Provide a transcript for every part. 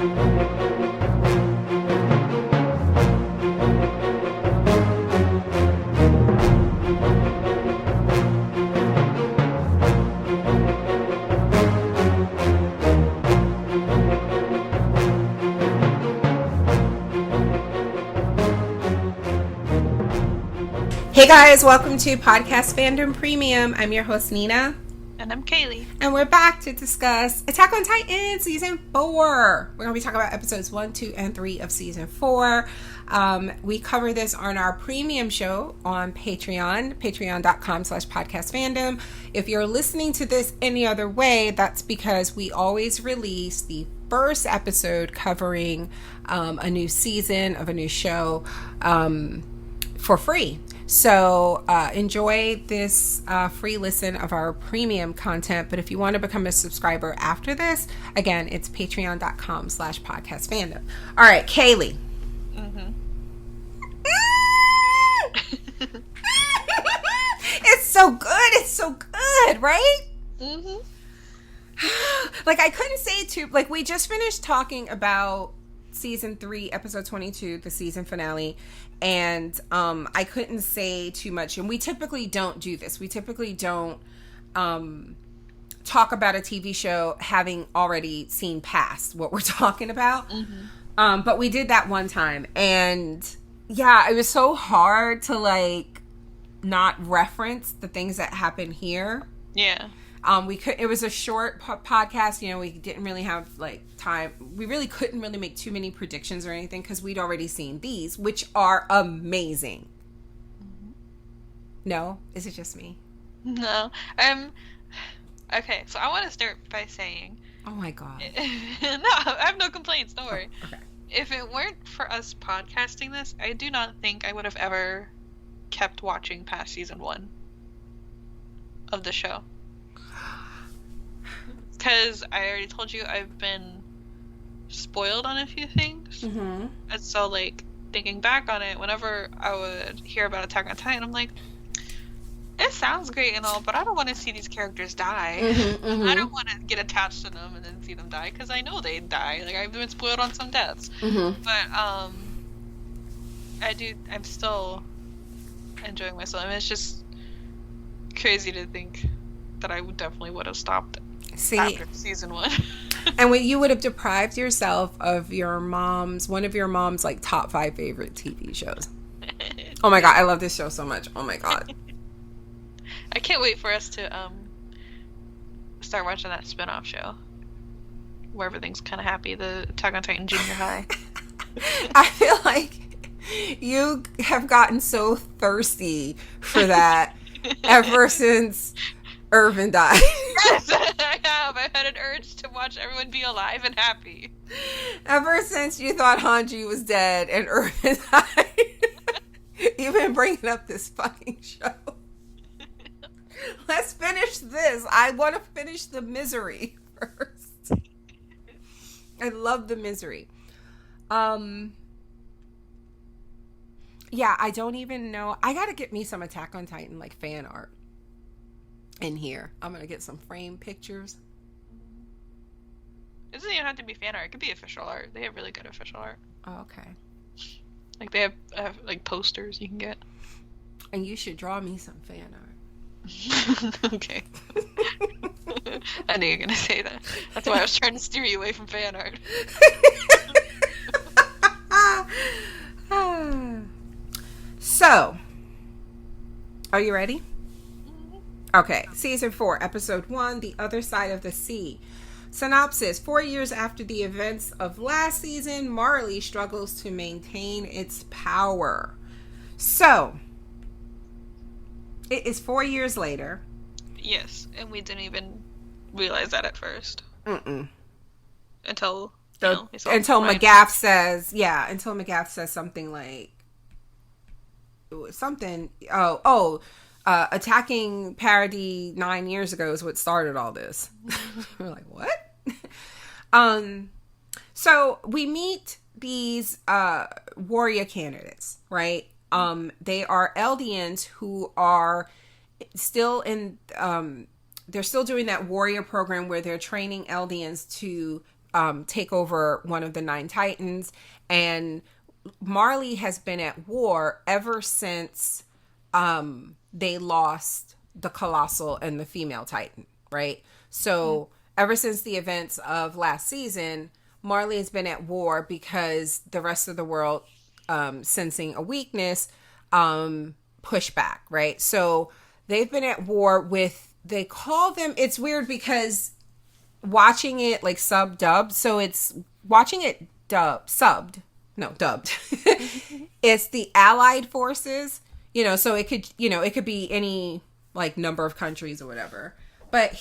Hey guys, welcome to Podcast Fandom Premium. I'm your host Nina. And I'm Kaylee. And we're back to discuss Attack on Titan Season 4. We're going to be talking about episodes 1, 2, and 3 of Season 4. We cover this on our premium show on Patreon, patreon.com/podcastfandom. If you're listening to this any other way, that's because we always release the first episode covering a new season of a new show for free. So enjoy this free listen of our premium content. But if you want to become a subscriber after this, again, it's patreon.com/podcastfandom. All right, Kaylee. Mm-hmm. It's so good. It's so good, right? Mm-hmm. Like, I couldn't say too, like, we just finished talking about Season 3, Episode 22, the season finale. And I couldn't say too much. And we typically don't do this. We typically don't talk about a TV show having already seen past what we're talking about. Mm-hmm. But we did that one time. And yeah, it was so hard to like not reference the things that happen here. Yeah. It was a short podcast, you know, we didn't really have like time. We really couldn't really make too many predictions or anything because we'd already seen these, which are amazing. Mm-hmm. No? Is it just me? No. Okay, so I want to start by saying, oh my God. No, I have no complaints, don't worry. Oh, okay. If it weren't for us podcasting this, I do not think I would have ever kept watching past season 1 of the show. Because I already told you I've been spoiled on a few things. Mm-hmm. And so, like, thinking back on it, whenever I would hear about Attack on Titan, I'm like, it sounds great and all, but I don't want to see these characters die. Mm-hmm, mm-hmm. I don't want to get attached to them and then see them die, because I know they'd die. Like, I've been spoiled on some deaths. Mm-hmm. But, I'm still enjoying myself. I mean, it's just crazy to think that I definitely would have stopped after season 1. And when you would have deprived yourself of one of your mom's like top 5 favorite TV shows. Oh my God, I love this show so much. Oh my God. I can't wait for us to start watching that spin-off show where everything's kind of happy, the Attack on Titan Junior High. I feel like you have gotten so thirsty for that ever since Irvin died. Yes, I have. I've had an urge to watch everyone be alive and happy. Ever since you thought Hanji was dead and Irvin died. You've been bringing up this fucking show. Let's finish this. I want to finish the misery first. I love the misery. Yeah, I don't even know. I gotta get me some Attack on Titan like fan art in here. I'm gonna get some frame pictures. It doesn't even have to be fan art. It could be official art. They have really good official art. Oh, okay. Like, they have like posters you can get. And you should draw me some fan art. Okay. I knew you were gonna say that. That's why I was trying to steer you away from fan art. So, are you ready? Okay, Season 4, Episode 1, The Other Side of the Sea. Synopsis: 4 years after the events of last season, Marley struggles to maintain its power. So, it is 4 years later. Yes, and we didn't even realize that at first. Mm-mm. Until McGaff says something like attacking Paradis 9 years ago is what started all this. We're like, what? So we meet these warrior candidates, right? They are Eldians who are still in they're still doing that warrior program where they're training Eldians to take over one of the 9 Titans, and Marley has been at war ever since they lost the Colossal and the female Titan, right? So ever since the events of last season, Marley has been at war because the rest of the world, sensing a weakness, push back, right? So they've been at war with, they call them, it's weird because watching it like sub-dubbed, so it's watching it dubbed. It's the Allied forces, so it could be any like number of countries or whatever. But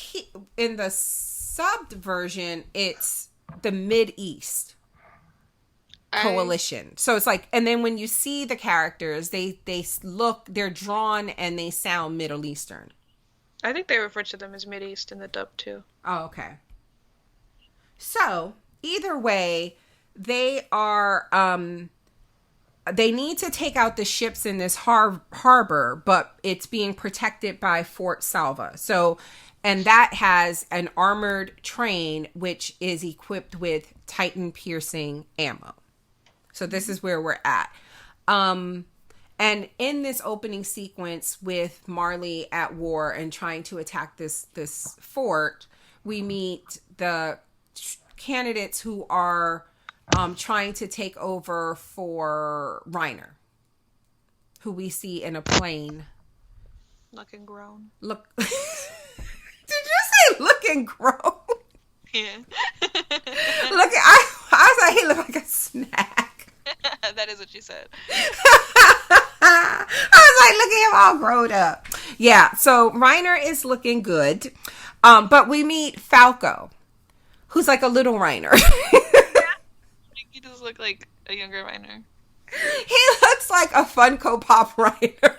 in the subbed version, it's the Mid-East coalition. So it's like, and then when you see the characters, they're drawn and they sound Middle Eastern. I think they refer to them as Mid-East in the dub too. Oh, okay. So either way, they are, they need to take out the ships in this harbor, but it's being protected by Fort Salva. So, and that has an armored train, which is equipped with Titan piercing ammo. So this is where we're at. And in this opening sequence with Marley at war and trying to attack this fort, we meet the candidates who are trying to take over for Reiner, who we see in a plane. Looking grown. Did you say looking grown? Yeah. I was like, he looked like a snack. That is what you said. I was like, look at him all grown up. Yeah, so Reiner is looking good. But we meet Falco, who's like a little Reiner. He does look like a younger Reiner. He looks like a Funko Pop Reiner.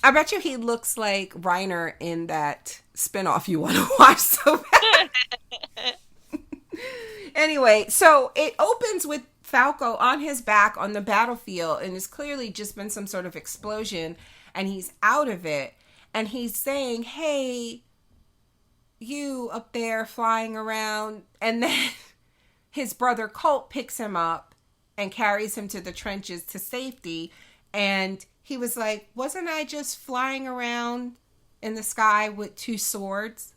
I bet you he looks like Reiner in that spinoff you want to watch so bad. Anyway, so it opens with Falco on his back on the battlefield, and it's clearly just been some sort of explosion, and he's out of it, and he's saying, hey, you up there flying around, and then his brother Colt picks him up and carries him to the trenches to safety, and he was like, wasn't I just flying around in the sky with 2 swords?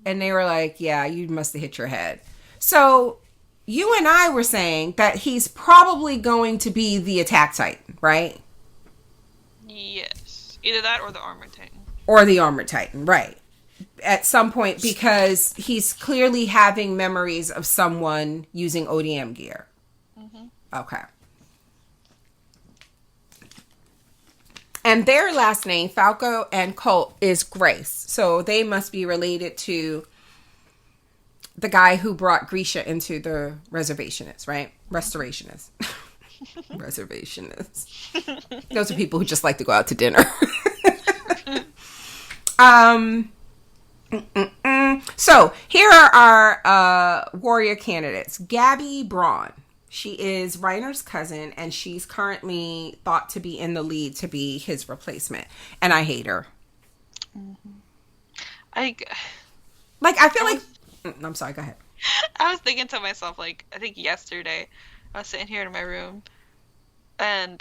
And they were like, yeah, you must have hit your head. So you and I were saying that he's probably going to be the Attack Titan, right? Yes. Either that or the Armored Titan. Or the Armored Titan, right. At some point, because he's clearly having memories of someone using ODM gear. Mm-hmm. Okay. And their last name, Falco and Colt, is Grace. So they must be related to the guy who brought Grisha into the reservationists, right? Restorationists. Reservationists. Those are people who just like to go out to dinner. So here are our warrior candidates. Gabby Braun. She is Reiner's cousin, and she's currently thought to be in the lead to be his replacement. And I hate her. Mm-hmm. I'm sorry, go ahead. I was thinking to myself, like, I think yesterday, I was sitting here in my room, and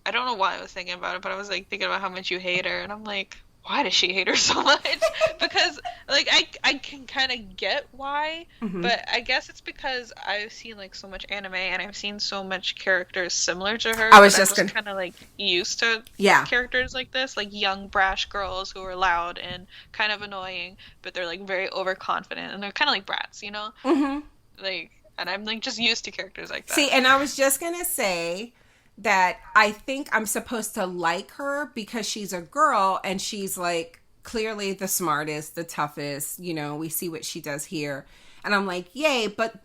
I don't know why I was thinking about it, but I was, like, thinking about how much you hate her, and I'm like, why does she hate her so much? Because, like, I can kind of get why, but I guess it's because I've seen, like, so much anime, and I've seen so much characters similar to her. I was kind of, like, used to characters like this, like, young, brash girls who are loud and kind of annoying, but they're, like, very overconfident, and they're kind of like brats, you know? Mm-hmm. Like, and I'm, like, just used to characters like that. See, and I was just gonna say that I think I'm supposed to like her because she's a girl and she's like clearly the smartest, the toughest, we see what she does here. And I'm like, yay, but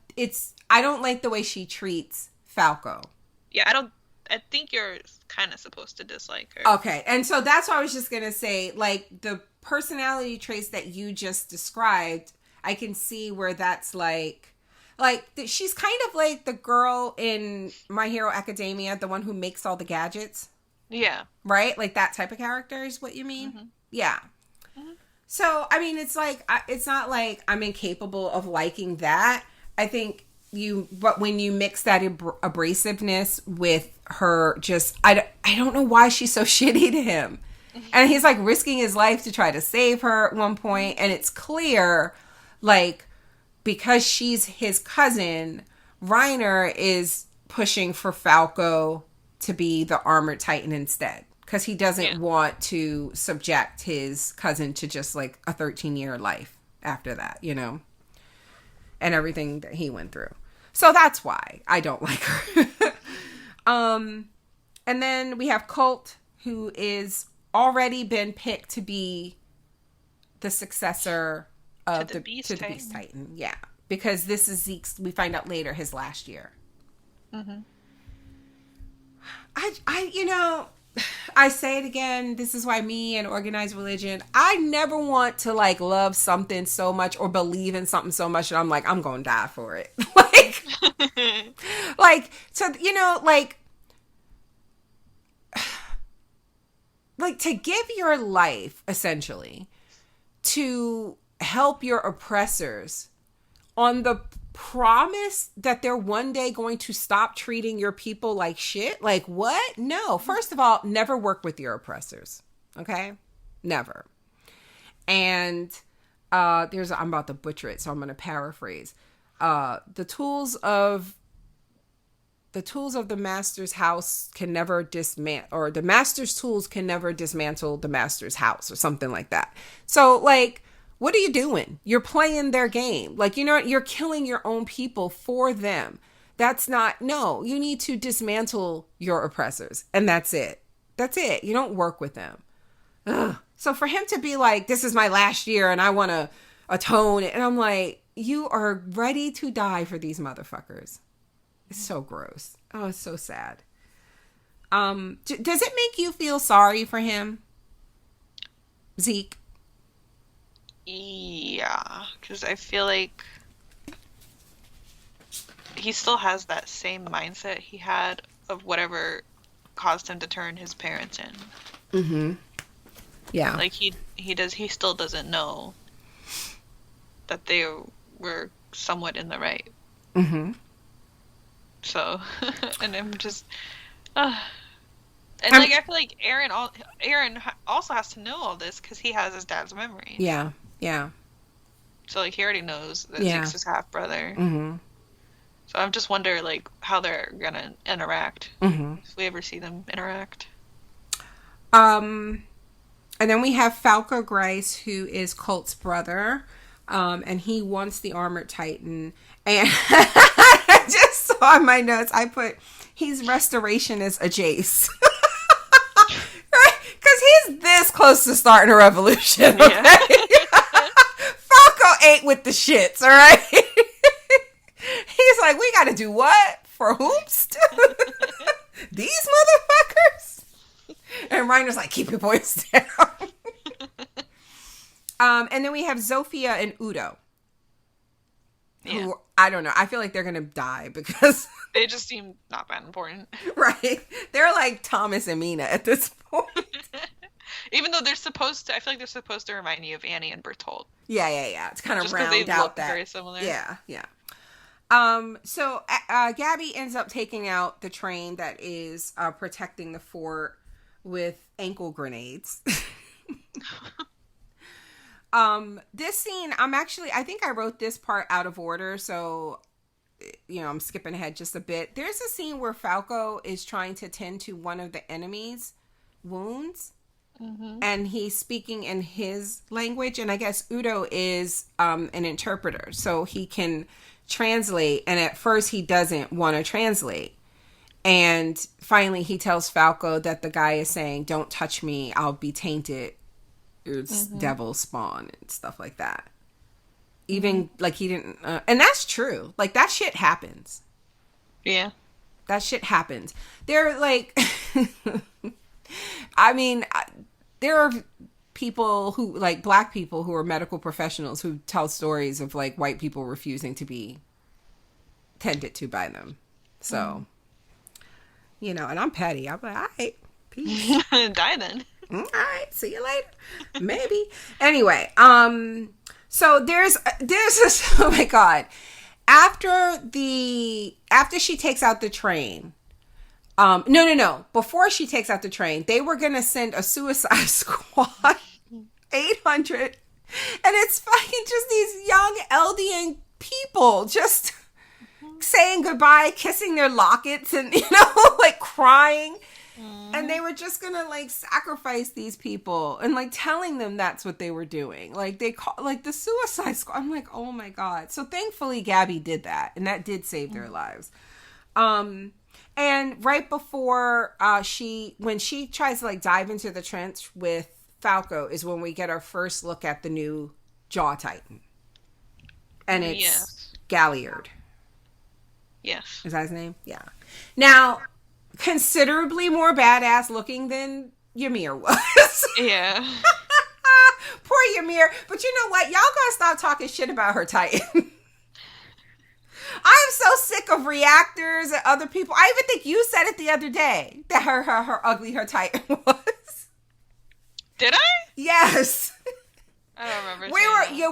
I don't like the way she treats Falco. Yeah, I think you're kind of supposed to dislike her. Okay, and so that's why I was just going to say, like, the personality traits that you just described, I can see where that's like she's kind of like the girl in My Hero Academia, the one who makes all the gadgets. Yeah. Right? Like that type of character is what you mean? Mm-hmm. Yeah. Mm-hmm. So, I mean, it's like, it's not like I'm incapable of liking that. I think but when you mix that abrasiveness with her, I don't know why she's so shitty to him. And he's like risking his life to try to save her at one point. And it's clear, like, because she's his cousin, Reiner is pushing for Falco to be the armored titan instead. Because he doesn't want to subject his cousin to just like a 13-year life after that, you know? And everything that he went through. So that's why I don't like her. And then we have Colt, who is already been picked to be the successor of the Beast Titan. Yeah. Because this is Zeke's, we find out later, his last year. Mm-hmm. I say it again, this is why me and organized religion, I never want to like love something so much or believe in something so much that I'm like, I'm gonna die for it. So, you know, like to give your life essentially to help your oppressors on the promise that they're one day going to stop treating your people like shit? Like, what? No. First of all, never work with your oppressors. Okay? Never. And I'm about to butcher it, so I'm going to paraphrase. The tools of the master's house can never dismantle, or the master's tools can never dismantle the master's house, or something like that. So, like, what are you doing? You're playing their game. Like, you know what? You're killing your own people for them. That's not, no, you need to dismantle your oppressors. And that's it. That's it. You don't work with them. Ugh. So for him to be like, this is my last year and I want to atone. And I'm like, you are ready to die for these motherfuckers. It's so gross. Oh, it's so sad. Does it make you feel sorry for him, Zeke? Yeah, because I feel like he still has that same mindset he had of whatever caused him to turn his parents in. Mm-hmm. Yeah. Like he still doesn't know that they were somewhat in the right. Mm-hmm. So, and I'm just, and like I feel like Aaron also has to know all this because he has his dad's memory. Yeah. Yeah. So, like, he already knows that Zeke's his half-brother. Mm-hmm. So I'm just wondering, like, how they're gonna interact. Mm-hmm. If we ever see them interact. And then we have Falco Grice, who is Colt's brother. And he wants the armored titan. And I just saw in my notes, I put, he's restorationist adjacent. Right? Because he's this close to starting a revolution. Okay? Yeah. Ain't with the shits, all right? He's like, we gotta do what? For whoops? These motherfuckers? And Reiner's like, keep your voice down. And then we have Zofia and Udo. Who, I don't know, I feel like they're gonna die because... They just seem not that important. Right. They're like Thomas and Mina at this point. Even though they're supposed to, I feel like they're supposed to remind you of Annie and Bertolt. Yeah. It's kind of round they out look that. Very similar. Yeah. So Gabby ends up taking out the train that is protecting the fort with ankle grenades. This scene, I think I wrote this part out of order, so you know, I'm skipping ahead just a bit. There's a scene where Falco is trying to tend to one of the enemy's wounds. Mm-hmm. And he's speaking in his language, and I guess Udo is an interpreter, so he can translate. And at first, he doesn't want to translate, and finally, he tells Falco that the guy is saying, "Don't touch me; I'll be tainted. It's devil spawn and stuff like that." Even like he didn't, and that's true. Like that shit happens. Yeah, that shit happens. They're like. I mean, there are people who, like, black people who are medical professionals who tell stories of, like, white people refusing to be tended to by them. So, you know, and I'm petty. I'm like, all right, peace. Die then. All right, see you later. Maybe. Anyway, so there's this, oh my God. After she takes out the train, no. Before she takes out the train, they were going to send a suicide squad, 800, and it's fucking just these young Eldian people just saying goodbye, kissing their lockets and, like crying. And they were just gonna like sacrifice these people and like telling them that's what they were doing. Like they call like the suicide squad. I'm like, oh my God. So thankfully Gabby did that, and that did save their lives. And right before when she tries to like dive into the trench with Falco is when we get our first look at the new Jaw Titan. And it's Galliard. Yes. Is that his name? Yeah. Now, considerably more badass looking than Ymir was. Yeah. Poor Ymir. But you know what? Y'all gotta stop talking shit about her Titan. I am so sick of reactors and other people. I even think you said it the other day that her ugly her Titan was. Did I? Yes. I don't remember.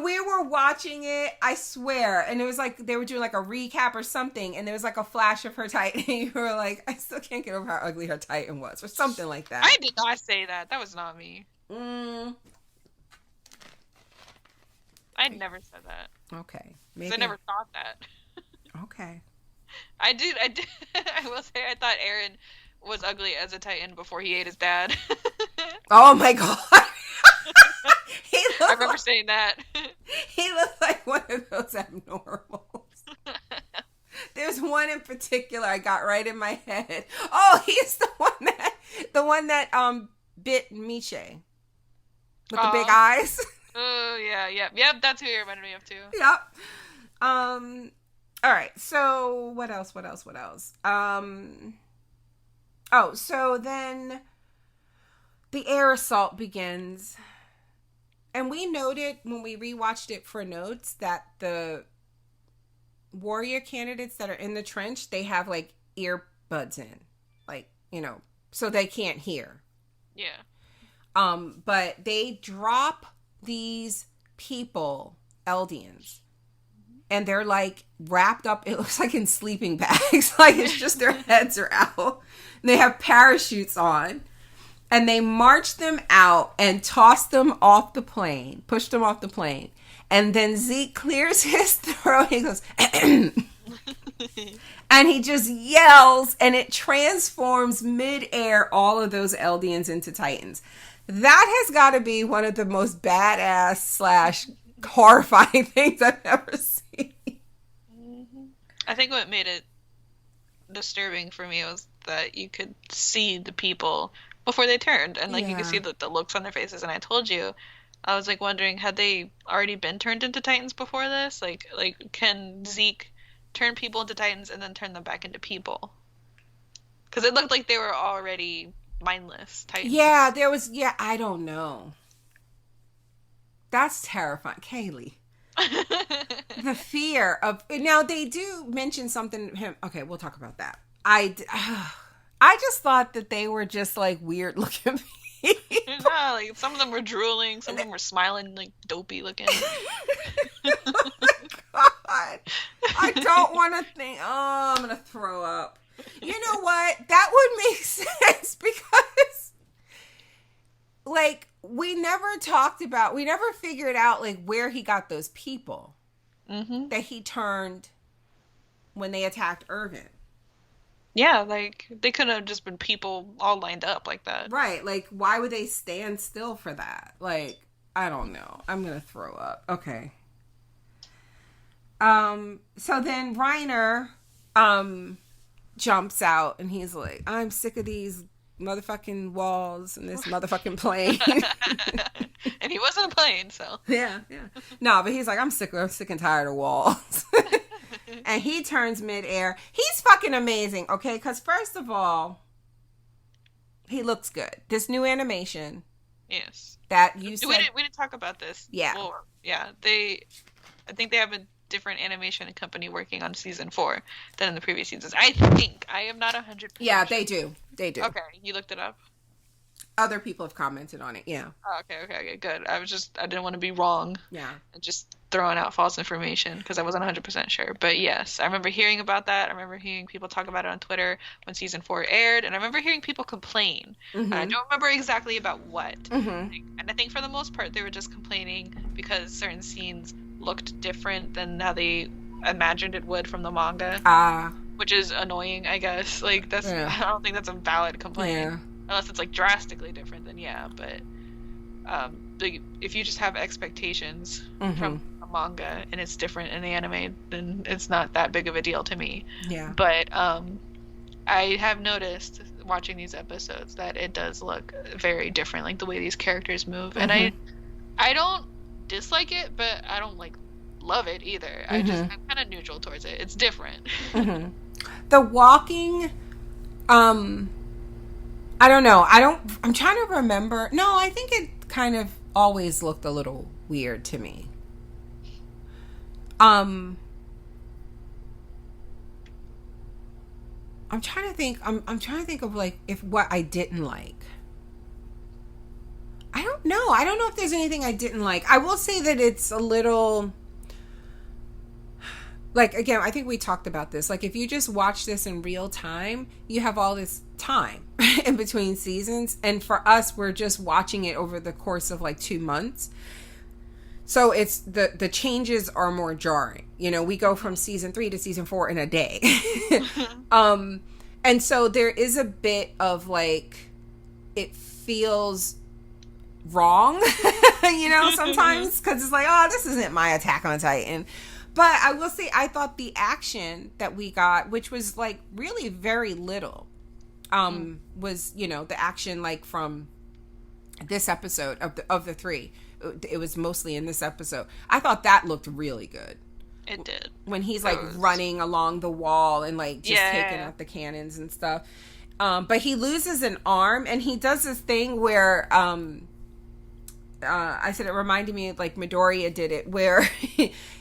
We were watching it, I swear, and it was like they were doing like a recap or something, and there was like a flash of her Titan, and you were like, I still can't get over how ugly her Titan was, or something like that. I did not say that. That was not me. I never said that. Okay. Maybe. I never thought that. Okay. I did. I will say I thought Eren was ugly as a Titan before he ate his dad. Oh my God. I remember saying that. He looked like one of those abnormals. There's one in particular I got right in my head. Oh, he's the one that bit Miche with the big eyes. Oh yeah. Yep. That's who you reminded me of too. Yep. All right. So what else? Oh, so then the air assault begins. And we noted when we rewatched it for notes that the warrior candidates that are in the trench, they have like earbuds in, like, so they can't hear. Yeah. But they drop these people, Eldians, and they're like wrapped up, it looks like in sleeping bags. Like it's just their heads are out. And they have parachutes on. And they marched them out and tossed them off the plane, pushed them off the plane. And then Zeke clears his throat. He goes, and he just yells, and it transforms midair all of those Eldians into Titans. That has got to be one of the most badass / horrifying things I've ever seen. I think what made it disturbing for me was that you could see the people before they turned, and you could see the looks on their faces. And I told you, I was like wondering, had they already been turned into Titans before this? Like can Zeke turn people into Titans and then turn them back into people? Because it looked like they were already mindless Titans. Yeah, I don't know. That's terrifying, Kaylee. The fear of, now they do mention something. Okay, we'll talk about that. I just thought that they were just like weird looking people. Yeah, like some of them were drooling, some of them were smiling, like dopey looking. Oh my God. I don't want to think. Oh, I'm going to throw up. You know what? That would make sense because, like, we never figured out, like, where he got those people that he turned when they attacked Irvin. Yeah, like, they could have just been people all lined up like that. Right. Like, why would they stand still for that? Like, I don't know. I'm going to throw up. Okay. So then Reiner, jumps out and he's like, I'm sick of these motherfucking walls and this motherfucking plane. And he wasn't a plane, so. Yeah. No, but he's like, I'm sick and tired of walls. And he turns midair. He's fucking amazing, okay? Because first of all, he looks good. This new animation. Yes. That you said. We didn't talk about this. Yeah. Before. Yeah. I think they have a different animation company working on season 4 than in the previous seasons. I think. I am not 100%. Yeah, they do. Okay, you looked it up? Other people have commented on it. Yeah. Oh, okay, good. I didn't want to be wrong. Yeah. And just throwing out false information because I wasn't 100% sure. But yes, I remember hearing about that. I remember hearing people talk about it on Twitter when season 4 aired, and I remember hearing people complain. And I don't remember exactly about what. And I think for the most part, they were just complaining because certain scenes looked different than how they imagined it would from the manga. Which is annoying, I guess. Like, that's I don't think that's a valid complaint. Yeah. Unless it's like drastically different, then yeah. But if you just have expectations from a manga and it's different in the anime, then it's not that big of a deal to me. Yeah. But I have noticed watching these episodes that it does look very different, like the way these characters move. And I don't dislike it, but I don't like love it either. I'm kind of neutral towards it. It's different. The walking, I don't know. I'm trying to remember. No, I think it kind of always looked a little weird to me. I'm trying to think. I'm trying to think of like if what I didn't like. I don't know. I don't know if there's anything I didn't like. I will say that it's a little, like, again, I think we talked about this. Like, if you just watch this in real time, you have all this time in between seasons. And for us, we're just watching it over the course of like 2 months. So it's the changes are more jarring. You know, we go from season 3 to season 4 in a day. And so there is a bit of like, it feels wrong, you know, sometimes, because it's like, oh, this isn't my Attack on Titan. But I will say, I thought the action that we got, which was like really very little, was, you know, the action like from this episode of the 3. It was mostly in this episode. I thought that looked really good. It did. When he's like running along the wall and like just taking out the cannons and stuff. But he loses an arm, and he does this thing where I said it reminded me of like Midoriya did it, where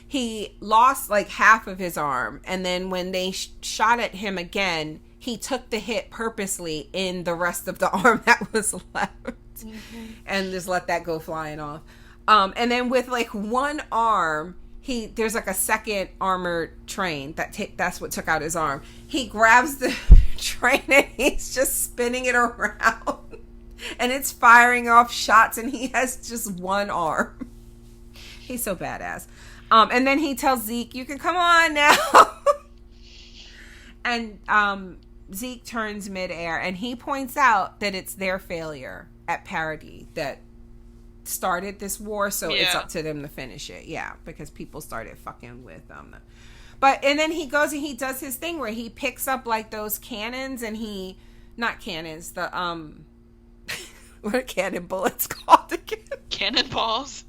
he lost like half of his arm, and then when they shot at him again, he took the hit purposely in the rest of the arm that was left, and just let that go flying off. And then with like one arm, there's like a second armored train that's what took out his arm. He grabs the train and he's just spinning it around. And it's firing off shots, and he has just one arm. He's so badass. And then he tells Zeke, "You can come on now." And Zeke turns midair, and he points out that it's their failure at Parody that started this war, so it's up to them to finish it. Yeah, because people started fucking with them. And then he goes and he does his thing where he picks up like those cannons, and not cannons, what are cannon bullets called again? Cannonballs.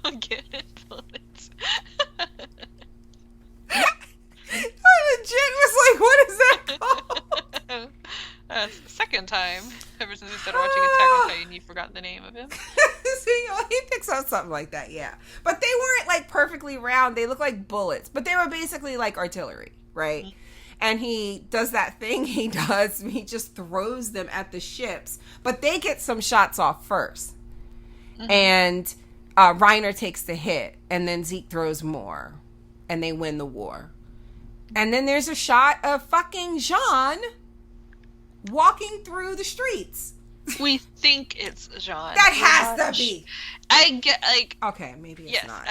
Cannon bullets. I legit was like, what is that called? That's the second time ever since we started watching Attack on Titan, you've forgotten the name of him. See, he picks up something like that, yeah. But they weren't like perfectly round. They looked like bullets, but they were basically like artillery, right? Mm-hmm. And he does that thing he does. He just throws them at the ships. But they get some shots off first. Mm-hmm. And Reiner takes the hit. And then Zeke throws more. And they win the war. And then there's a shot of fucking Jean walking through the streets. We think it's Jean. That has to be. I get, like... Okay, maybe it's not.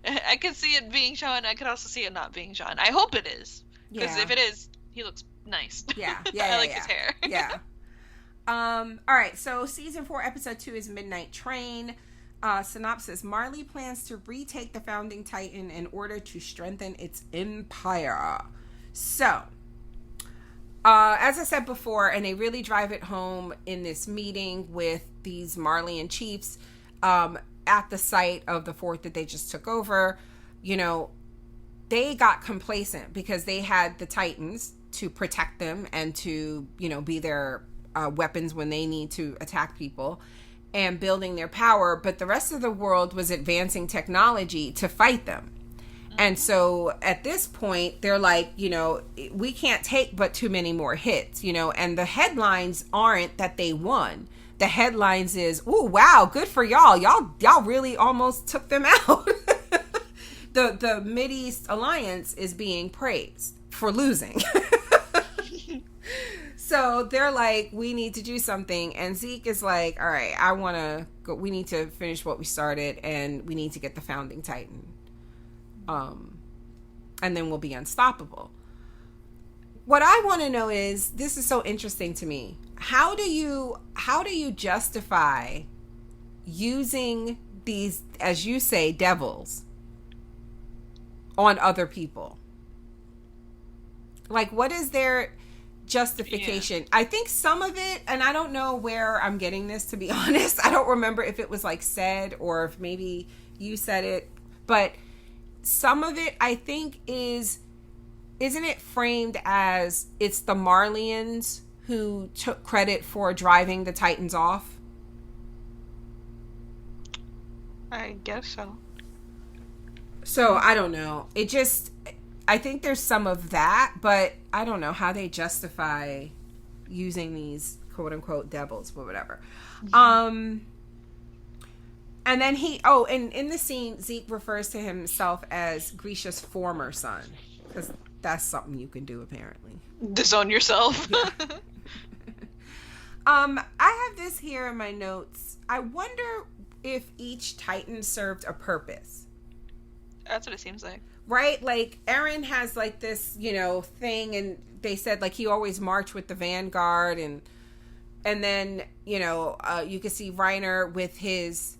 I could see it being Sean. I could also see it not being Sean. I hope it is. Because if it is, he looks nice. Yeah. I like his hair. Yeah. Alright, so season 4, episode 2 is Midnight Train. Synopsis: Marley plans to retake the founding Titan in order to strengthen its empire. So, as I said before, and they really drive it home in this meeting with these Marleyan chiefs, at the site of the fort that they just took over, you know, they got complacent because they had the Titans to protect them and to, you know, be their weapons when they need to attack people and building their power. But the rest of the world was advancing technology to fight them. And so at this point, they're like, we can't take but too many more hits, and the headlines aren't that they won. The headlines is, "Ooh, wow, good for y'all. Y'all really almost took them out." The Mideast Alliance is being praised for losing. So they're like, we need to do something. And Zeke is like, all right, I want to go. We need to finish what we started, and we need to get the Founding Titan. And then we'll be unstoppable. What I want to know is, this is so interesting to me. How do you justify using these, as you say, devils on other people? Like, what is their justification? I think some of it, and I don't know where I'm getting this, to be honest. I don't remember if it was like said or if maybe you said it, but some of it I think isn't it framed as it's the Marlians who took credit for driving the Titans off? I guess so. So I don't know. I think there's some of that, but I don't know how they justify using these quote unquote devils, but whatever. And then and in the scene, Zeke refers to himself as Grisha's former son, because that's something you can do, apparently. Disown yourself. Yeah. I have this here in my notes. I wonder if each Titan served a purpose. That's what it seems like. Right? Like, Eren has, like, this, thing, and they said, like, he always marched with the Vanguard, and then, you can see Reiner with his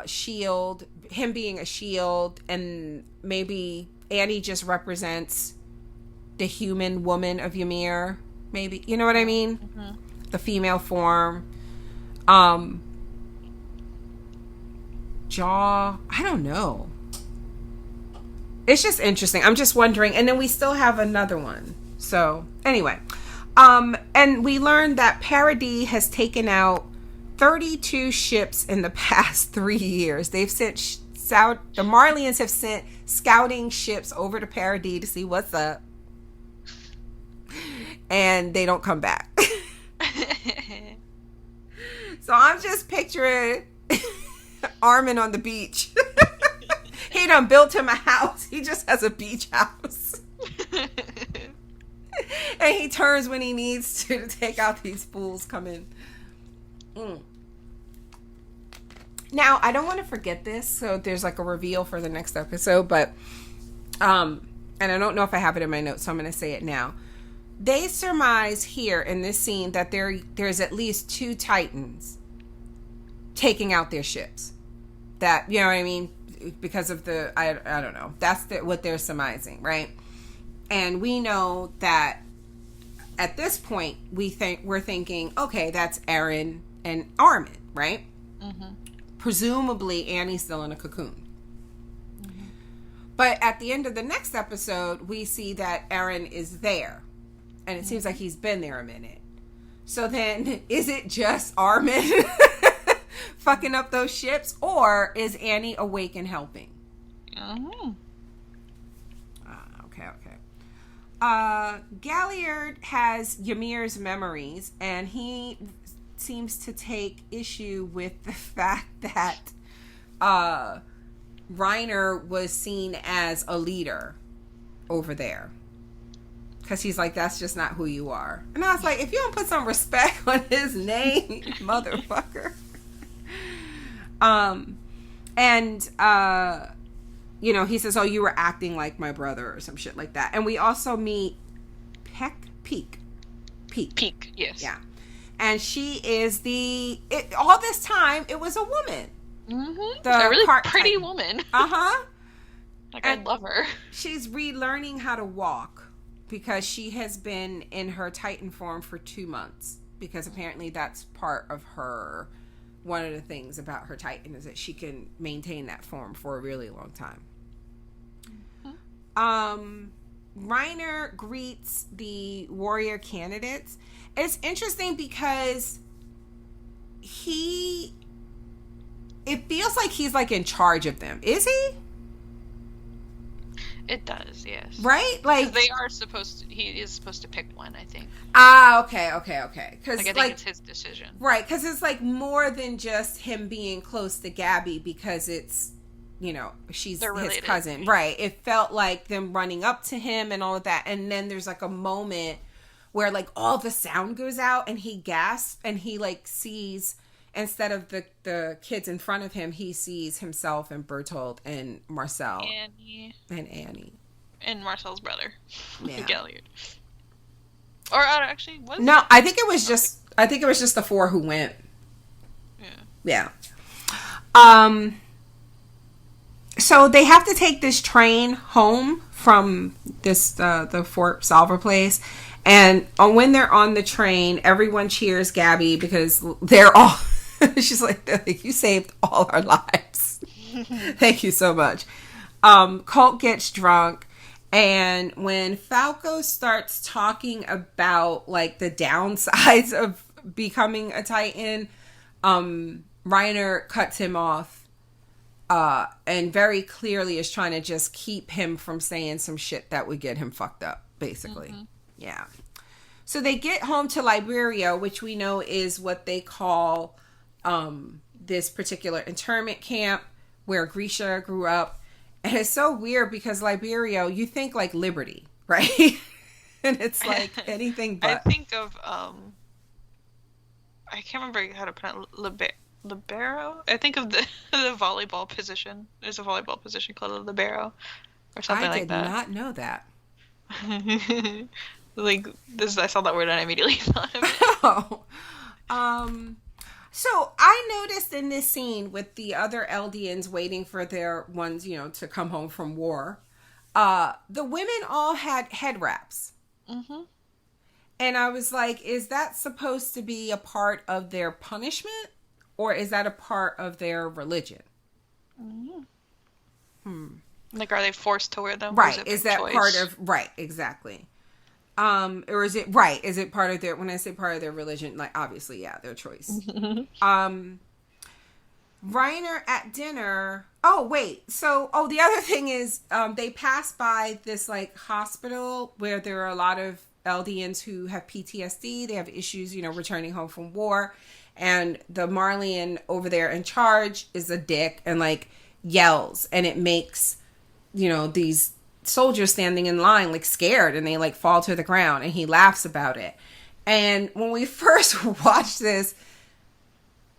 shield, him being a shield, and maybe Annie just represents the human woman of Ymir, maybe. You know what I mean? Mm-hmm. The female form. Jaw, I don't know. It's just interesting. I'm just wondering. And then we still have another one. So anyway, and we learned that Paradis has taken out 32 ships in the past 3 years. They've sent the Marlians have sent scouting ships over to Paradis to see what's up, and they don't come back. So I'm just picturing Armin on the beach. He done built him a house. He just has a beach house. And he turns when he needs to take out these fools coming. Now, I don't want to forget this, so there's like a reveal for the next episode, but and I don't know if I have it in my notes, so I'm going to say it now. They surmise here in this scene that there's at least 2 Titans taking out their ships. That, you know what I mean? Because of I don't know. That's what they're surmising, right? And we know that at this point we're thinking, okay, that's Eren and Armin, right? Mm-hmm. Presumably Annie's still in a cocoon. Mm-hmm. But at the end of the next episode, we see that Eren is there, and it seems like he's been there a minute. So then, is it just Armin fucking up those ships, or is Annie awake and helping? Mm-hmm. Okay. Galliard has Ymir's memories, and he seems to take issue with the fact that Reiner was seen as a leader over there. Because he's like, that's just not who you are. And I was like, if you don't put some respect on his name, motherfucker. He says, oh, you were acting like my brother or some shit like that. And we also meet Peak, yes. Yeah. And she is all this time, it was a woman. Mm-hmm. A really pretty woman. Uh-huh. Like, I love her. She's relearning how to walk because she has been in her Titan form for 2 months. Because apparently that's part of her... One of the things about her Titan is that she can maintain that form for a really long time. Mm-hmm. Reiner greets the warrior candidates. And it's interesting because it feels like he's like in charge of them. Is he? It does, yes. Right? Because Like, they are supposed to, he is supposed to pick one, I think. okay. Because, Like, I think it's his decision. right, because it's, like, more than just him being close to Gabby because it's, she's They're his related. cousin. Right. It felt like them running up to him and all of that. And then there's, like, a moment where, like, all the sound goes out and he gasps and he, like, sees, instead of the kids in front of him, he sees himself and Bertold and Marcel. Annie. And Marcel's brother. Yeah. Galliard. Or actually, was No, I think it was just the four who went. Yeah. So they have to take this train home from this the Fort Salver place, and when they're on the train, everyone cheers Gabby because they're all. She's like, you saved all our lives. Thank you so much. Colt gets drunk, and when Falco starts talking about like the downsides of becoming a Titan, Reiner cuts him off. And very clearly is trying to just keep him from saying some shit that would get him fucked up, basically. Mm-hmm. Yeah. So they get home to Liberia, which we know is what they call this particular internment camp where Grisha grew up. And it's so weird because Liberia, you think like Liberty, right? And it's like anything but. I think of, I can't remember how to pronounce libero? I think of the volleyball position. There's a volleyball position called a libero or something like that. I did not know that. Like this, I saw that word and I immediately thought of it. So I noticed in this scene with the other Eldians waiting for their ones, to come home from war, the women all had head wraps. Mm-hmm. And I was like, is that supposed to be a part of their punishment? Or is that a part of their religion? Mm-hmm. Like, are they forced to wear them? Right. Is that choice? Part of... Right, exactly. Or is it... Right. Is it part of their... When I say part of their religion, like, obviously, yeah, their choice. Reiner at dinner... Oh, wait. So, the other thing is, they pass by this, like, hospital where there are a lot of Eldians who have PTSD. They have issues, returning home from war. And the Marleyan over there in charge is a dick and like yells, and it makes, these soldiers standing in line like scared, and they like fall to the ground, and he laughs about it. And when we first watched this,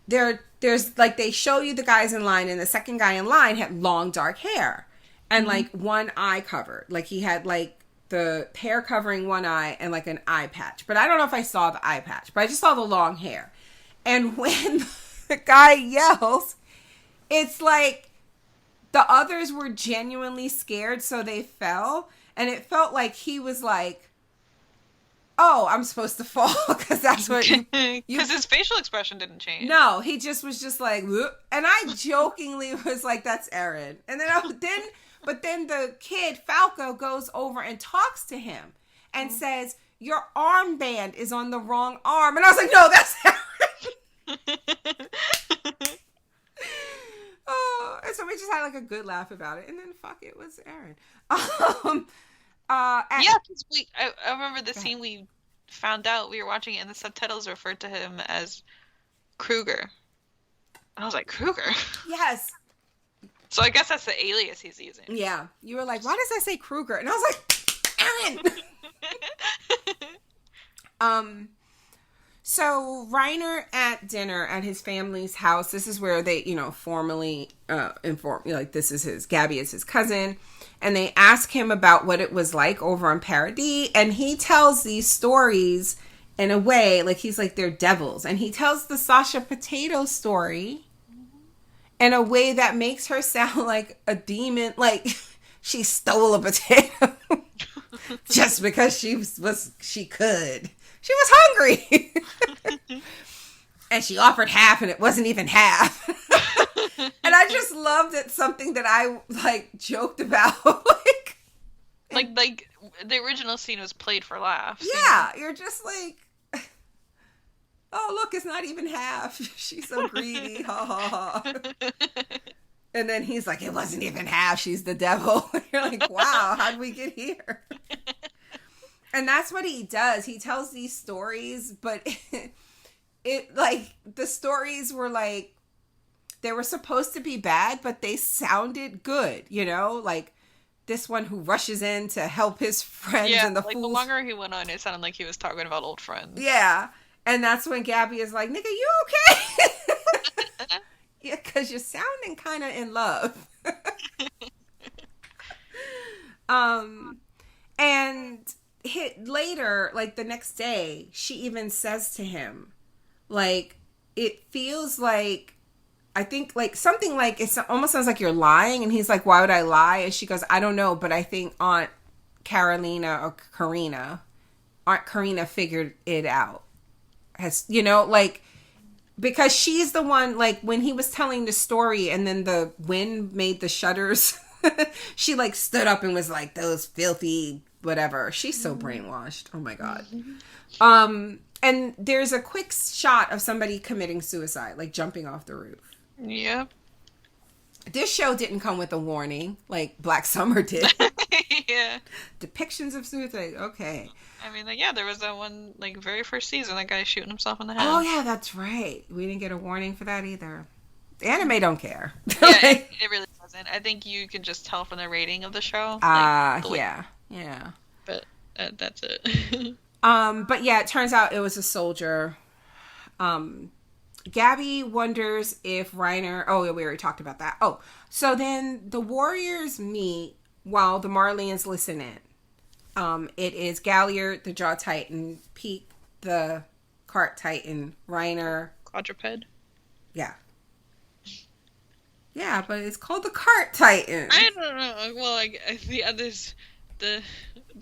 there's like, they show you the guys in line, and the second guy in line had long dark hair and like one eye covered. Like he had like the hair covering one eye and like an eye patch. But I don't know if I saw the eye patch, but I just saw the long hair. And when the guy yells, it's like the others were genuinely scared, so they fell. And it felt like he was like, oh, I'm supposed to fall because that's what you... Because his facial expression didn't change. No, he just was just like, whoop. And I jokingly was like, that's Eren. And then then the kid, Falco, goes over and talks to him and says, your armband is on the wrong arm. And I was like, no, that's Eren. And so we just had like a good laugh about it, and then fuck, it was Eren. Because I remember the scene we found out we were watching it, and the subtitles referred to him as Kruger, and I was like, Kruger? Yes. So I guess that's the alias he's using. Yeah, you were like, why does that say Kruger? And I was like, Eren. So Reiner at dinner at his family's house. This is where they, formally inform, like, this is Gabby is his cousin. And they ask him about what it was like over on Paradis. And he tells these stories in a way, like, he's like, they're devils. And he tells the Sasha Potato story in a way that makes her sound like a demon. Like, she stole a potato just because she could. She was hungry. And she offered half, and it wasn't even half. And I just loved it. Something that I like joked about. like the original scene was played for laughs. Yeah, you're just like, oh look, it's not even half. She's so greedy. Ha ha ha. And then he's like, it wasn't even half. She's the devil. You're like, wow, how'd we get here? And that's what he does. He tells these stories, but it like, the stories were like, they were supposed to be bad, but they sounded good, you know? Like, this one who rushes in to help his friends and the like fools. the longer he went on, it sounded like he was talking about old friends. Yeah. And that's when Gabby is like, nigga, you okay? Yeah, because you're sounding kind of in love. And later, like the next day, she even says to him, like, it feels like, I think like something like, it almost sounds like you're lying. And he's like, why would I lie? And she goes, I don't know, but I think Aunt Carolina or Aunt Karina figured it out. Has, you know, like, because she's the one, like, when he was telling the story and then the wind made the shutters, she, like, stood up and was like, those filthy whatever. She's so brainwashed. Oh, my God. And there's a quick shot of somebody committing suicide, like, jumping off the roof. Yep. This show didn't come with a warning, like Black Summer did. Yeah. Depictions of suicide. Okay. I mean, like, yeah, there was that one, like, very first season, that guy shooting himself in the head. Oh, yeah, that's right. We didn't get a warning for that either. The anime don't care. Yeah, it really doesn't. I think you can just tell from the rating of the show. Yeah. But that's it. But yeah, it turns out it was a soldier. Gabby wonders if Reiner... Oh, we already talked about that. Oh, so then the warriors meet while the Marleyans listen in. It is Galliard, the Jaw Titan, Peak, the Cart Titan, Reiner... Quadruped? Yeah. Yeah, but it's called the Cart Titan. I don't know. Well, like, the others...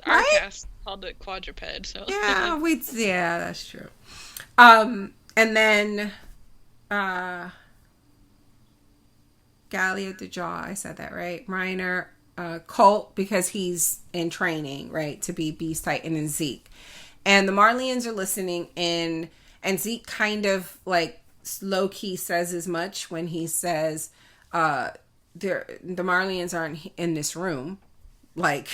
Our cast called it Quadruped, so... Yeah, that's true. And then... Galliard the Jaw, I said that right. Reiner, Colt, because he's in training, right, to be Beast Titan, and Zeke. And the Marleyans are listening in, and Zeke kind of like low-key says as much when he says the Marleyans aren't in this room. Like,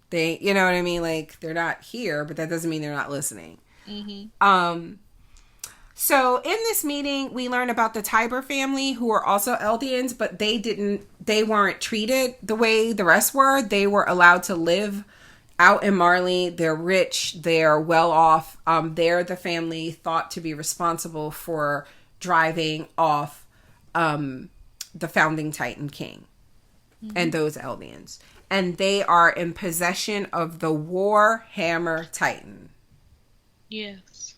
they, you know what I mean? Like, they're not here, but that doesn't mean they're not listening. Mm-hmm. So in this meeting, we learn about the Tiber family, who are also Eldians, but they weren't treated the way the rest were. They were allowed to live out in Marley. They're rich. They're well off. They're the family thought to be responsible for driving off the founding Titan King and those Eldians. And they are in possession of the War Hammer Titan. Yes.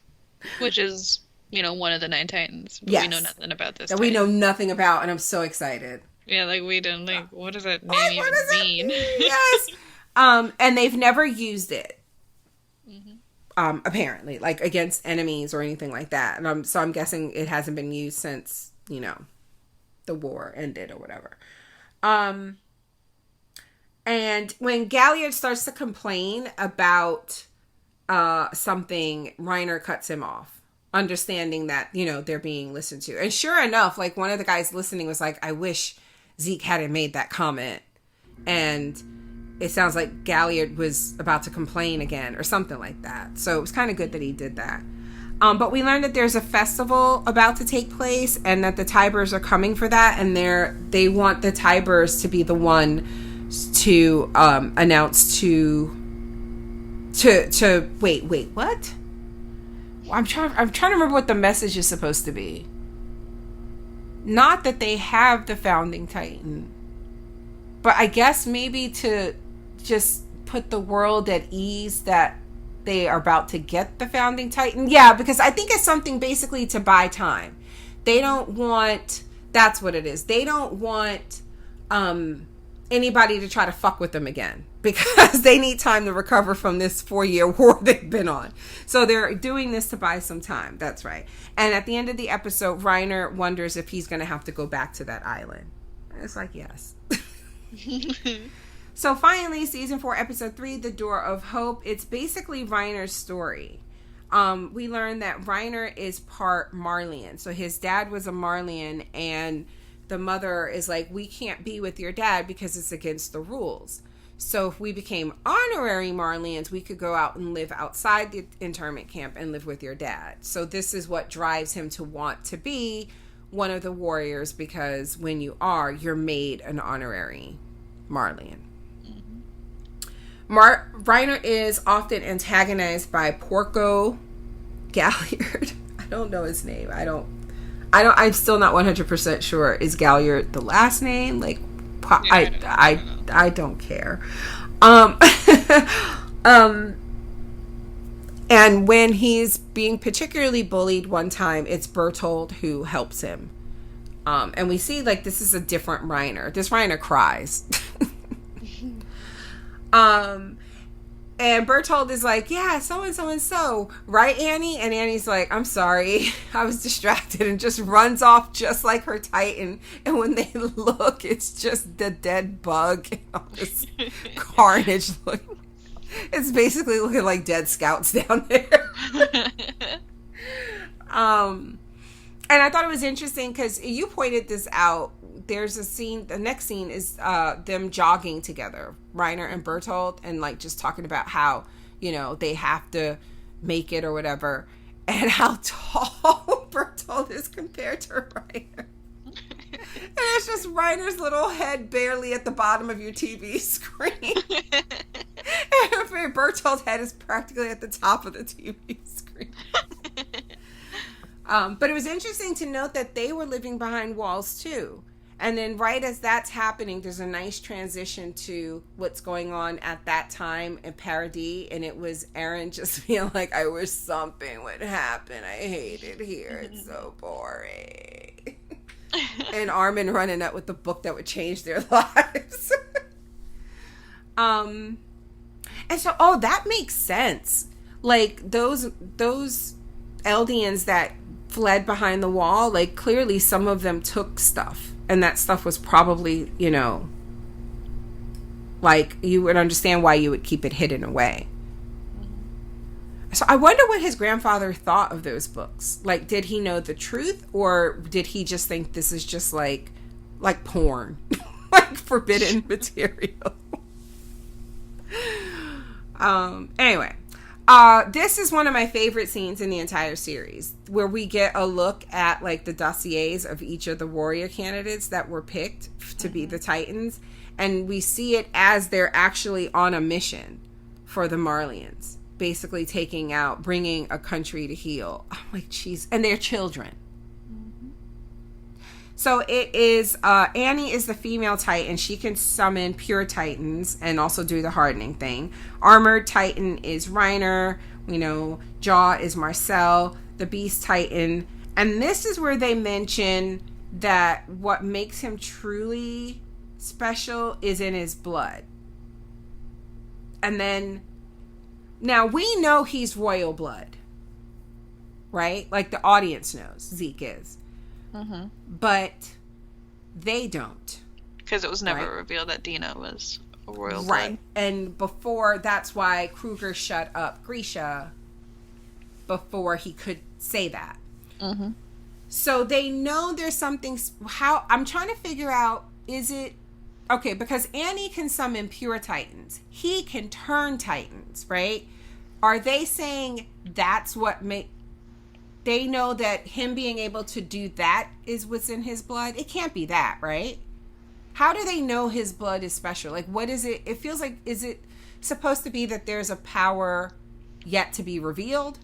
Which is... one of the 9 Titans. But yes. We know nothing about this. That we know nothing about, and I'm so excited. Yeah, like, we didn't, like, what does that name even mean? Yes. And they've never used it. Apparently, like, against enemies or anything like that. And so I'm guessing it hasn't been used since, the war ended or whatever. And when Galliard starts to complain about something, Reiner cuts him off. Understanding that, they're being listened to. And sure enough, like, one of the guys listening was like, I wish Zeke hadn't made that comment. And it sounds like Galliard was about to complain again or something like that. So it was kind of good that he did that. But we learned that there's a festival about to take place and that the Tibers are coming for that. And they want the Tibers to be the one to announce to wait, what? I'm trying to remember what the message is supposed to be. Not that they have the founding Titan, but I guess maybe to just put the world at ease that they are about to get the founding Titan. Yeah, because I think it's something basically to buy time. They don't want, that's what it is. They don't want anybody to try to fuck with them again, because they need time to recover from this 4-year war they've been on. So they're doing this to buy some time. That's right. And at the end of the episode, Reiner wonders if he's going to have to go back to that island. And it's like, yes. So finally, season 4, episode 3, The Door of Hope. It's basically Reiner's story. We learn that Reiner is part Marleyan. So his dad was a Marleyan, and the mother is like, we can't be with your dad because it's against the rules. So if we became honorary Marleyans, we could go out and live outside the internment camp and live with your dad. So this is what drives him to want to be one of the warriors, because when you are, you're made an honorary Marleyan. Reiner is often antagonized by Porco Galliard. I don't know his name. I'm still not 100% sure. Is Galliard the last name? Like, I don't care. And when he's being particularly bullied one time, it's Bertold who helps him. And we see, like, this is a different Reiner. This Reiner cries. And Bertold is like, yeah, so, right, Annie? And Annie's like, I'm sorry, I was distracted, and just runs off just like her Titan. And when they look, it's just the dead bug and all this carnage. It's basically looking like dead scouts down there. And I thought it was interesting because you pointed this out. There's a scene, the next scene is them jogging together, Reiner and Bertold, and like just talking about how, you know, they have to make it or whatever, and how tall Bertold is compared to Reiner. And it's just Reiner's little head barely at the bottom of your TV screen. And Bertold's head is practically at the top of the TV screen. But it was interesting to note that they were living behind walls too. And then right as that's happening, there's a nice transition to what's going on at that time in Paradis. And it was Aaron just being like, I wish something would happen. I hate it here. It's so boring. And Armin running up with the book that would change their lives. And so, that makes sense. Like those Eldians that fled behind the wall, like clearly some of them took stuff. And that stuff was probably, you know, like you would understand why you would keep it hidden away. So I wonder what his grandfather thought of those books. Like, did he know the truth, or did he just think this is just like porn, like forbidden material? Anyway. This is one of my favorite scenes in the entire series, where we get a look at like the dossiers of each of the warrior candidates that were picked to be the Titans, and we see it as they're actually on a mission for the Marleyans, basically bringing a country to heal. I'm like, jeez, and their children. So it is, Annie is the female Titan. She can summon pure Titans and also do the hardening thing. Armored Titan is Reiner. We know Jaw is Marcel, the Beast Titan. And this is where they mention that what makes him truly special is in his blood. And then, now we know he's royal blood, right? Like the audience knows, Zeke is. Mm-hmm. But they don't, because it was never revealed that Dina was a royal blood. Right. And before, that's why Kruger shut up Grisha before he could say that. Mm-hmm. So they know there's something. How I'm trying to figure out, is it okay? Because Annie can summon pure Titans, he can turn Titans, right? Are they saying that's what make? They know that him being able to do that is what's in his blood? It can't be that, right? How do they know his blood is special? Like, what is it? It feels like, is it supposed to be that there's a power yet to be revealed?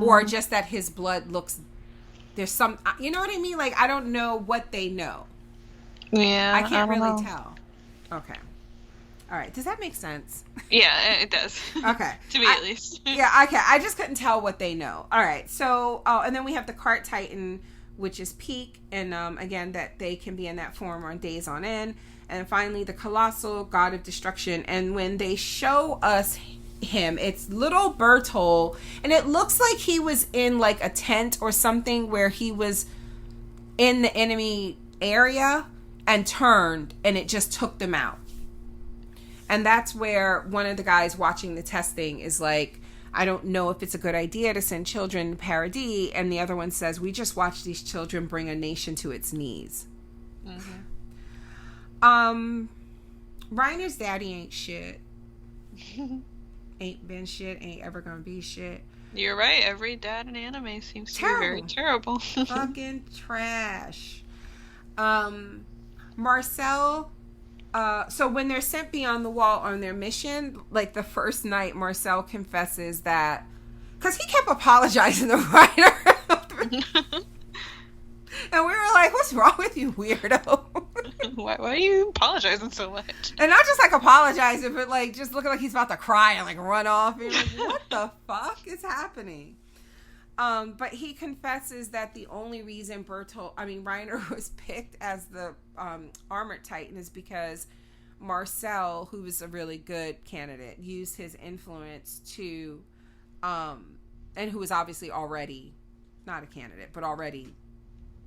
Or just that his blood looks, there's some, you know what I mean? Like, I don't know what they know. Yeah. I can't really tell. Okay. All right. Does that make sense? Yeah, it does. Okay. To me, at least. Yeah, okay. I just couldn't tell what they know. All right. So, and then we have the Cart Titan, which is Peak. And again, that they can be in that form on days on end. And finally, the Colossal God of Destruction. And when they show us him, it's little Bertold. And it looks like he was in like a tent or something where he was in the enemy area and turned, and it just took them out. And that's where one of the guys watching the testing is like, I don't know if it's a good idea to send children to Paradis. And the other one says, we just watched these children bring a nation to its knees. Reiner's daddy ain't shit. Ain't been shit, ain't ever gonna be shit. You're right. Every dad in anime seems to be very terrible. Fucking trash. Marcel, so when they're sent beyond the wall on their mission, like the first night, Marcel confesses that, because he kept apologizing to Reiner. And we were like, what's wrong with you, weirdo? Why are you apologizing so much? And not just like apologizing, but like just looking like he's about to cry and like run off. And like, what the fuck is happening? But he confesses that the only reason Reiner was picked as the armored titan is because Marcel, who was a really good candidate, used his influence to, and who was obviously already not a candidate, but already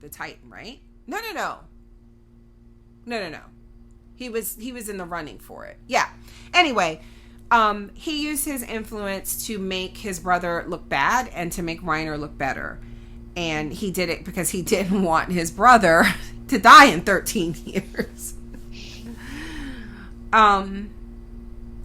the titan, right? No. He was in the running for it. Yeah. Anyway, he used his influence to make his brother look bad and to make Reiner look better. And he did it because he didn't want his brother to die in 13 years.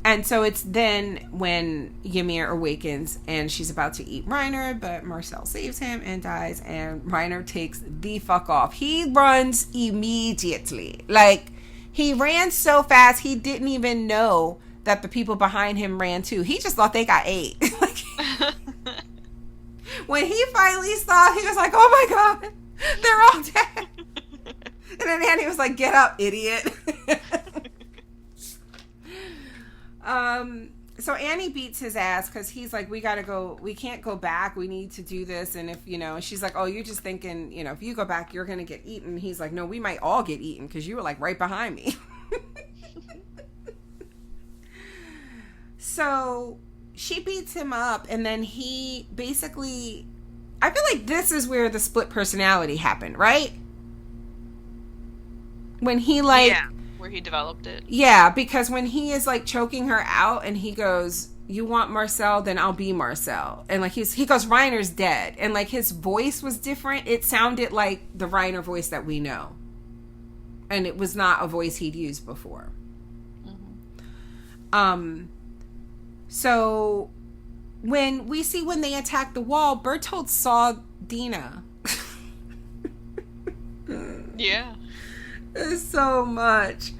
And so it's then when Ymir awakens and she's about to eat Reiner, but Marcel saves him and dies, and Reiner takes the fuck off. He runs immediately. Like, he ran so fast he didn't even know that the people behind him ran too. He just thought they got ate. When he finally saw, he was like, oh my god, they're all dead. And then Annie was like, get up, idiot. So Annie beats his ass because he's like, we can't go back, we need to do this. And if, and she's like, oh, you're just thinking, if you go back, you're gonna get eaten. He's like, no, we might all get eaten because you were like right behind me. So she beats him up, and then he basically, I feel like this is where the split personality happened, right? When he where he developed it. Yeah, because when he is like choking her out and he goes, you want Marcel, then I'll be Marcel. And like he goes, Reiner's dead. And like his voice was different. It sounded like the Reiner voice that we know. And it was not a voice he'd used before. Mm-hmm. So when they attacked the wall, Bertolt saw Dina. Yeah. So much.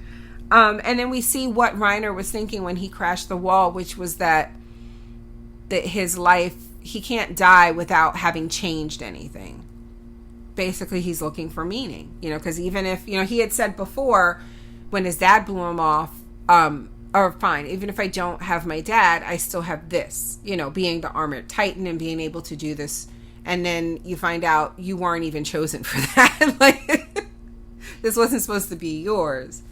And then we see what Reiner was thinking when he crashed the wall, which was that his life, he can't die without having changed anything. Basically, he's looking for meaning, because even if, he had said before when his dad blew him off, or fine, even if I don't have my dad, I still have this, being the armored titan and being able to do this. And then you find out you weren't even chosen for that. Like, this wasn't supposed to be yours,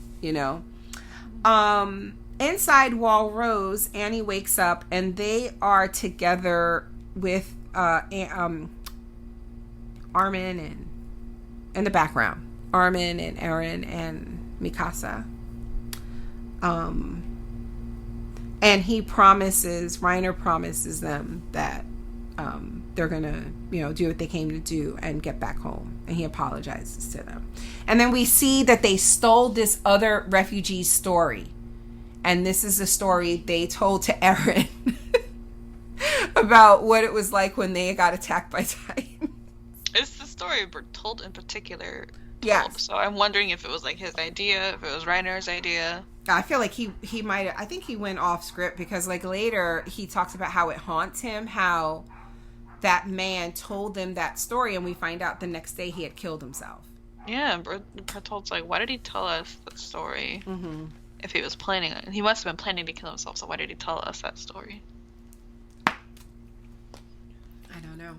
Inside Wall Rose, Annie wakes up and they are together with Armin and in the background. Armin and Eren and Mikasa. And Reiner promises them that they're gonna, do what they came to do and get back home. And he apologizes to them. And then we see that they stole this other refugee story. And this is a story they told to Eren about what it was like when they got attacked by Titans. It's the story Bertolt in particular told. Yes. So I'm wondering if it was like his idea, if it was Reiner's idea. I feel like he might have, I think he went off script because like later he talks about how it haunts him, how that man told them that story, and we find out the next day he had killed himself. Yeah, Bertolt's like, why did he tell us that story? Mm-hmm. If he was planning it. He must have been planning to kill himself, so why did he tell us that story? I don't know.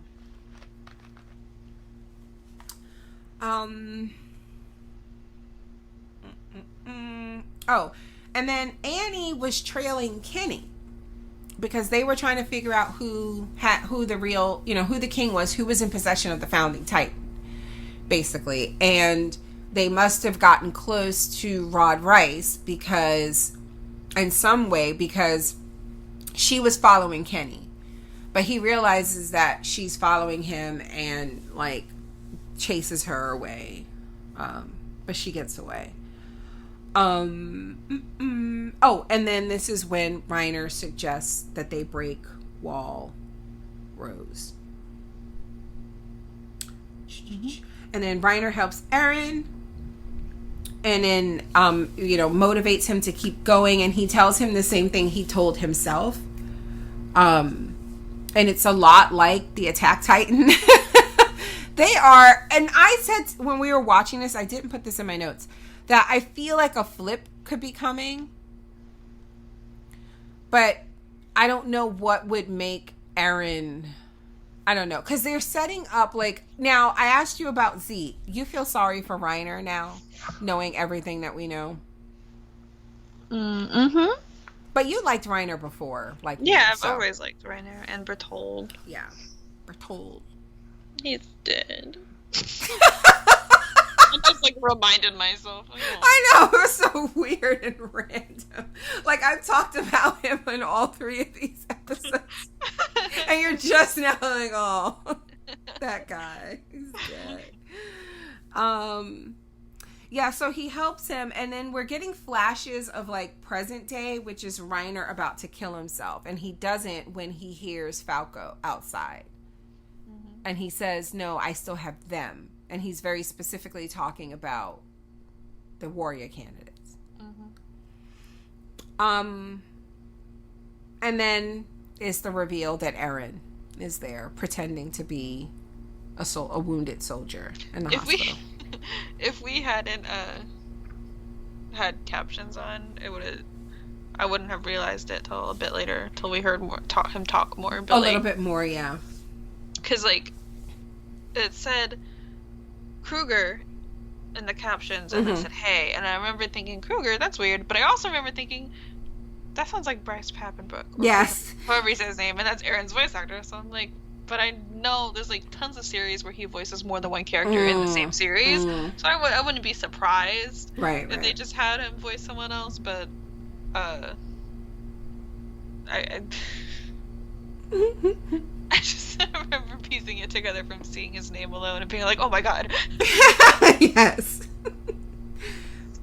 Oh, and then Annie was trailing Kenny because they were trying to figure out who the real, who the king was, who was in possession of the founding titan, basically. And they must have gotten close to Rod Rice because she was following Kenny. But he realizes that she's following him and, like, chases her away. But she gets away. Oh, and then this is when Reiner suggests that they break Wall Rose. And then Reiner helps Eren. And then, motivates him to keep going. And he tells him the same thing he told himself. And it's a lot like the Attack Titan. They are, and I said when we were watching this, I didn't put this in my notes, that I feel like a flip could be coming. But I don't know what would make Eren, I don't know. Because they're setting up, like, now I asked you about Zeke. You feel sorry for Reiner now, knowing everything that we know? Mm-hmm. But you liked Reiner before. I've always liked Reiner and Bertold. Yeah, Bertold. He's dead. I just reminded myself. I know, it was so weird and random. Like, I've talked about him in all 3 of these episodes. And you're just now like, oh, that guy. He's dead. Yeah, so he helps him, and then we're getting flashes of, present day, which is Reiner about to kill himself. And he doesn't when he hears Falco outside. And he says, no, I still have them. And he's very specifically talking about the warrior candidates. And then is the reveal that Eren is there pretending to be a wounded soldier in the hospital. If we hadn't had captions on, I wouldn't have realized it till a bit later, till we heard him talk more. But a little bit more, yeah. Because, it said Kruger in the captions, and it said, hey. And I remember thinking, Kruger, that's weird. But I also remember thinking, that sounds like Bryce Papenbrook. Yes. However he says his name, and that's Eren's voice actor. So I'm like, but I know there's, tons of series where he voices more than one character in the same series. So I wouldn't be surprised if they just had him voice someone else. But, I just remember piecing it together from seeing his name alone and being like, oh my god. Yes.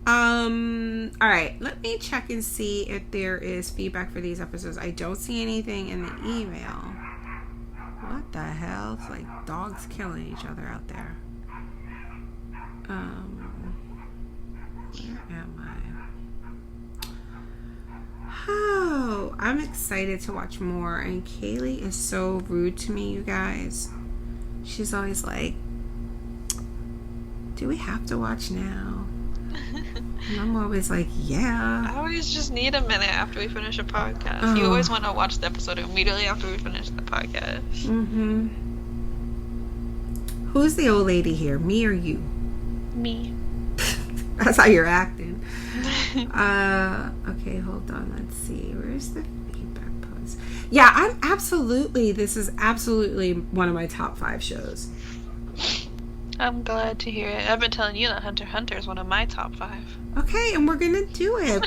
All right, let me check and see if there is feedback for these episodes. I don't see anything in the email. What the hell? It's like dogs killing each other out there. Where am I? Oh, I'm excited to watch more. And Kaylee is so rude to me, you guys. She's always like, do we have to watch now? And I'm always like, yeah. I always just need a minute after we finish a podcast. You always want to watch the episode immediately after we finish the podcast. Who's the old lady here? Me or you? Me. That's how you're acting. Okay, hold on. Let's see. Where's the feedback post? Yeah, this is absolutely one of my top 5 shows. I'm glad to hear it. I've been telling you that Hunter x Hunter is one of my top 5. Okay, and we're gonna do it.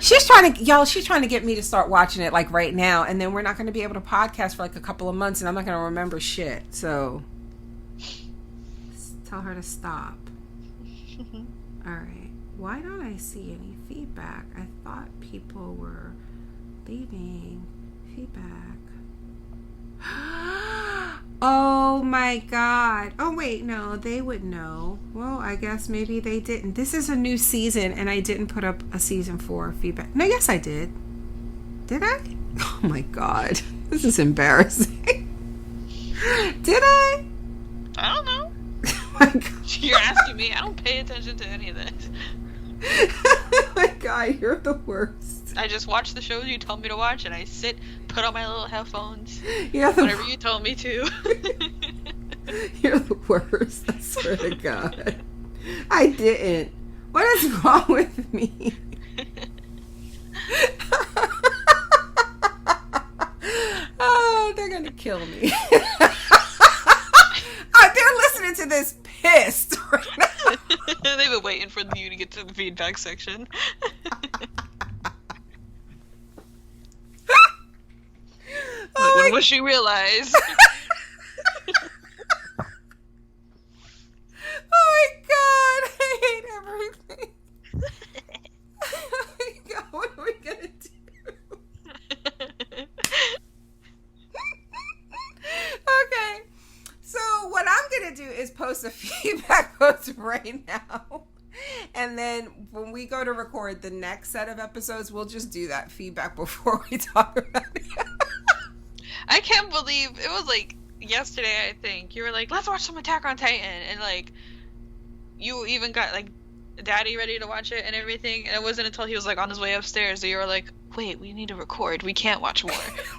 She's trying to get me to start watching it right now, and then we're not gonna be able to podcast for a couple of months, and I'm not gonna remember shit. So just tell her to stop. All right. Why don't I see any feedback? I thought people were leaving feedback. Oh my god. Oh wait, no, they would know. Well, I guess maybe they didn't. This is a new season and I didn't put up a season 4 feedback. No, yes I did. Did I? Oh my god. This is embarrassing. Did I? I don't know. Oh my god. You're asking me. I don't pay attention to any of this. Oh my god, you're the worst. I just watch the shows you tell me to watch, and I sit, put on my little headphones, whatever you told me to. You're the worst, I swear to God. I didn't. What is wrong with me? Oh, they're gonna kill me. They're listening to this pissed right now. They've been waiting for you to get to the feedback section. When will she realize? Oh my god, I hate everything. Oh my god, what are we gonna do? Okay, so what I'm gonna do is post a feedback post right now. And then when we go to record the next set of episodes, we'll just do that feedback before we talk about it. I can't believe it was like yesterday, I think. You were like, let's watch some Attack on Titan. And like, you even got like Daddy ready to watch it and everything. And it wasn't until he was like on his way upstairs that you were like, wait, we need to record. We can't watch more.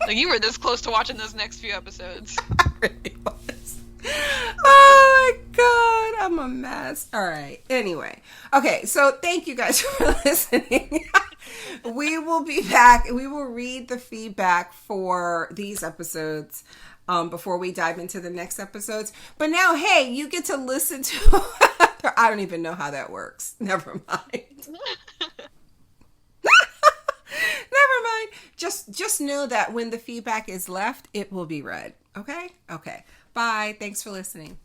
Like, you were this close to watching those next few episodes. I really was. Oh my god, I'm a mess. All right. Anyway. Okay, so thank you guys for listening. We will be back. We will read the feedback for these episodes before we dive into the next episodes. But now, hey, you get to listen to... I don't even know how that works. Never mind. Never mind. Just know that when the feedback is left, it will be read. Okay? Okay. Bye. Thanks for listening.